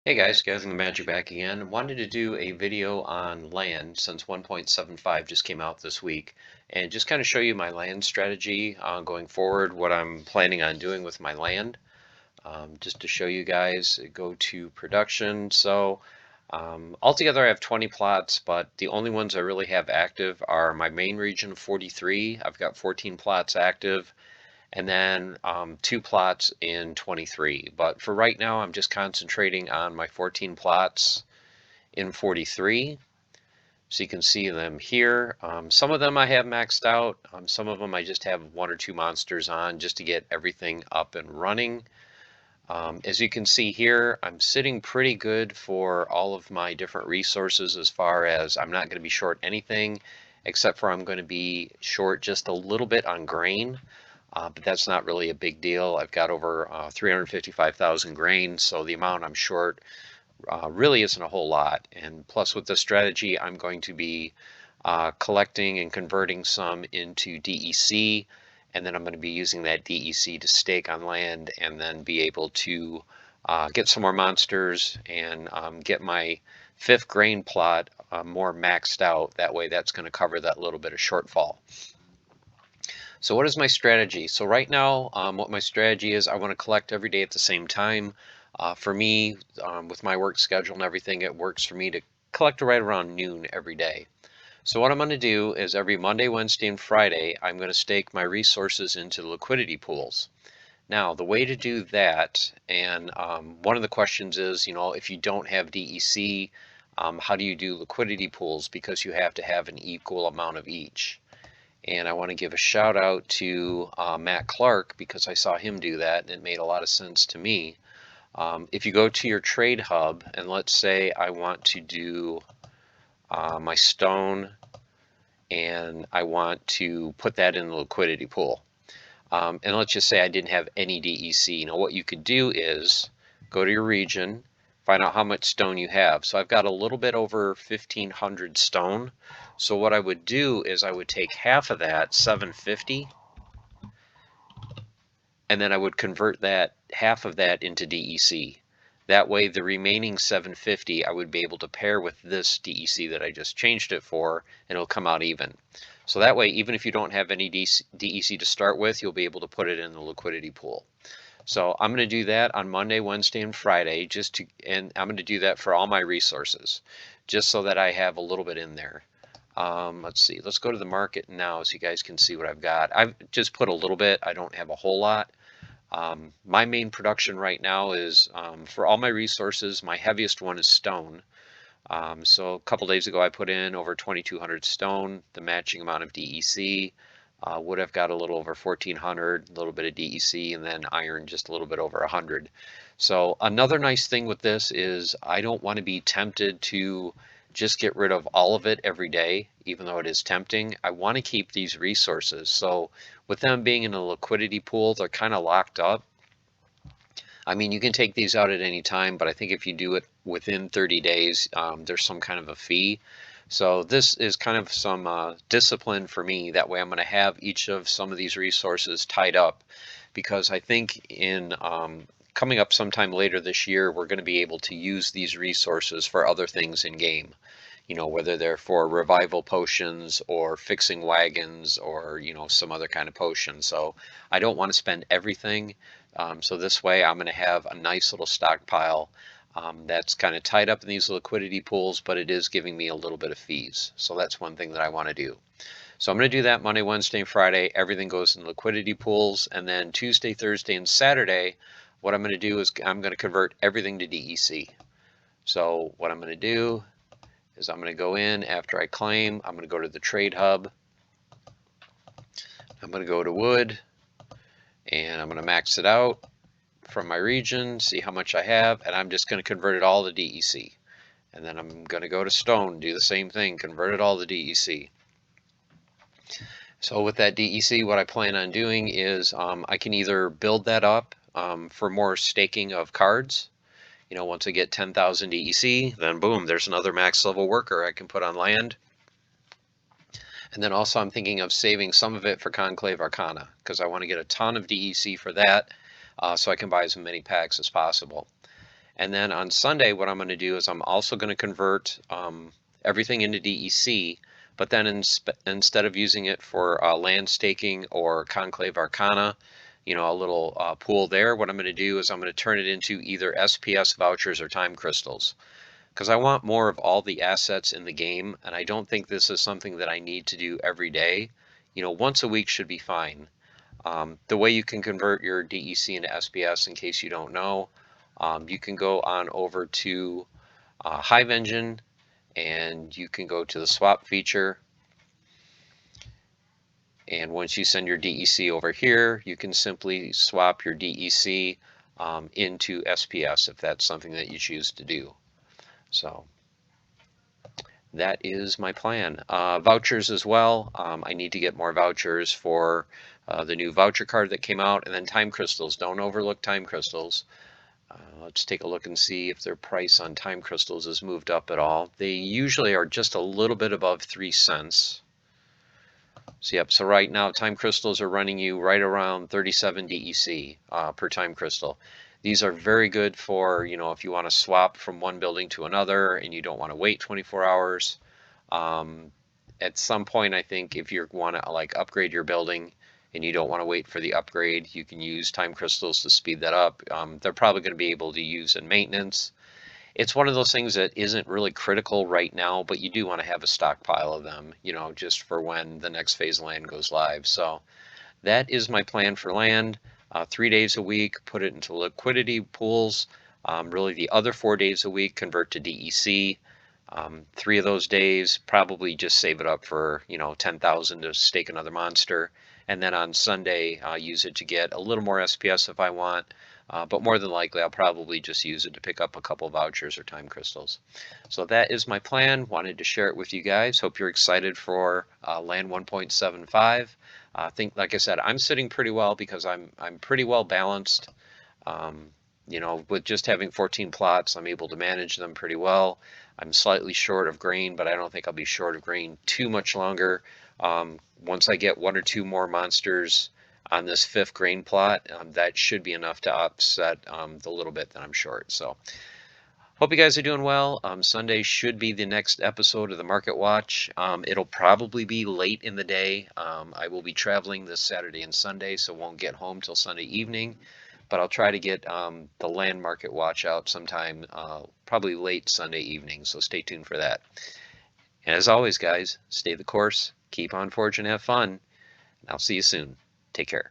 Hey guys, Gathering the Magic back again. Wanted to do a video on land since 1.75 just came out this week and just kind of show you my land strategy going forward, what I'm planning on doing with my land. Just to show you guys, go to production. Altogether I have 20 plots, but the only ones I really have active are my main region 43. I've got 14 plots active and then 2 plots in 23. But for right now, I'm just concentrating on my 14 plots in 43. So you can see them here. Some of them I have maxed out. Some of them I just have 1 or 2 monsters on just to get everything up and running. As you can see here, I'm sitting pretty good for all of my different resources as far as I'm not going to be short anything, except for I'm going to be short just a little bit on grain. But that's not really a big deal. I've got over 355,000 grain, so the amount I'm short really isn't a whole lot. And plus with this strategy, I'm going to be collecting and converting some into DEC, and then I'm going to be using that DEC to stake on land and then be able to get some more monsters and get my 5th grain plot more maxed out. That way that's going to cover that little bit of shortfall. So what is my strategy? So right now, what my strategy is, I want to collect every day at the same time. For me, with my work schedule and everything, it works for me to collect right around noon every day. So what I'm going to do is every Monday, Wednesday, and Friday, I'm going to stake my resources into liquidity pools. Now, the way to do that, and one of the questions is, if you don't have DEC, how do you do liquidity pools? Because you have to have an equal amount of each. And I want to give a shout out to Matt Clark because I saw him do that and it made a lot of sense to me. If you go to your trade hub and let's say I want to do my stone and I want to put that in the liquidity pool. And let's just say I didn't have any DEC. What you could do is go to your region, find out how much stone you have. So I've got a little bit over 1,500 stone. So what I would do is I would take half of that, 750, and then I would convert that half of that into DEC. That way the remaining 750 I would be able to pair with this DEC that I just changed it for, and it'll come out even. So that way, even if you don't have any DEC to start with, you'll be able to put it in the liquidity pool. So I'm going to do that on Monday, Wednesday, and Friday, and I'm going to do that for all my resources, just so that I have a little bit in there. Let's see, let's go to the market now so you guys can see what I've got. I've just put a little bit, I don't have a whole lot. My main production right now is, for all my resources, my heaviest one is stone. So a couple days ago I put in over 2,200 stone, the matching amount of DEC. Wood I've got a little over 1,400, a little bit of DEC, and then iron just a little bit over 100. So another nice thing with this is I don't want to be tempted to just get rid of all of it every day, even though it is tempting. I want to keep these resources. So with them being in a liquidity pool, they're kind of locked up. I mean, you can take these out at any time, but I think if you do it within 30 days, there's some kind of a fee. So this is kind of some discipline for me. That way I'm going to have each of some of these resources tied up, because I think in coming up sometime later this year, we're going to be able to use these resources for other things in game. Whether they're for revival potions or fixing wagons or, some other kind of potion. So I don't want to spend everything. So this way I'm going to have a nice little stockpile that's kind of tied up in these liquidity pools, but it is giving me a little bit of fees. So that's one thing that I want to do. So I'm going to do that Monday, Wednesday, and Friday. Everything goes in liquidity pools. And then Tuesday, Thursday, and Saturday, what I'm going to do is I'm going to convert everything to DEC. So what I'm going to do is I'm going to go in after I claim. I'm going to go to the trade hub. I'm going to go to wood, and I'm going to max it out from my region, see how much I have, and I'm just going to convert it all to DEC. And then I'm going to go to stone, do the same thing, convert it all to DEC. So with that DEC, what I plan on doing is I can either build that up for more staking of cards. Once I get 10,000 DEC, then boom, there's another max level worker I can put on land. And then also I'm thinking of saving some of it for Conclave Arcana, because I want to get a ton of DEC for that, so I can buy as many packs as possible. And then on Sunday, what I'm going to do is I'm also going to convert everything into DEC, but then instead of using it for land staking or conclave arcana, you know, a little pool there, what I'm going to do is I'm going to turn it into either SPS vouchers or time crystals, because I want more of all the assets in the game, and I don't think this is something that I need to do every day. You know, once a week should be fine. The way you can convert your DEC into SPS, in case you don't know, you can go on over to Hive Engine, and you can go to the swap feature. And once you send your DEC over here, you can simply swap your DEC into SPS if that's something that you choose to do. So that is my plan. Vouchers as well. I need to get more vouchers for the new voucher card that came out, and then time crystals. Don't overlook time crystals. Let's take a look and see if their price on time crystals has moved up at all. They usually are just a little bit above 3 cents. So yep, so right now time crystals are running you right around 37 DEC per time crystal. These are very good for, you know, if you want to swap from one building to another and you don't want to wait 24 hours. At some point, I think if you want to like upgrade your building and you don't want to wait for the upgrade, you can use time crystals to speed that up. They're probably going to be able to use in maintenance. It's one of those things that isn't really critical right now, but you do want to have a stockpile of them, you know, just for when the next phase of land goes live. So that is my plan for land. 3 days a week, put it into liquidity pools. Really the other 4 days a week, convert to DEC. 3 of those days, probably just save it up for, you know, 10,000 to stake another monster. And then on Sunday, I'll use it to get a little more SPS if I want. But more than likely, I'll probably just use it to pick up a couple vouchers or time crystals. So that is my plan. Wanted to share it with you guys. Hope you're excited for Land 1.75. I think, like I said, I'm sitting pretty well because I'm pretty well balanced. You know, with just having 14 plots, I'm able to manage them pretty well. I'm slightly short of grain, but I don't think I'll be short of grain too much longer. Once I get 1 or 2 more monsters on this 5th grain plot, that should be enough to offset the little bit that I'm short. So hope you guys are doing well. Sunday should be the next episode of the Market Watch. It'll probably be late in the day. I will be traveling this Saturday and Sunday, so won't get home till Sunday evening. But I'll try to get the Land Market Watch out sometime, probably late Sunday evening, so stay tuned for that. And as always, guys, stay the course, keep on forging, have fun, and I'll see you soon. Take care.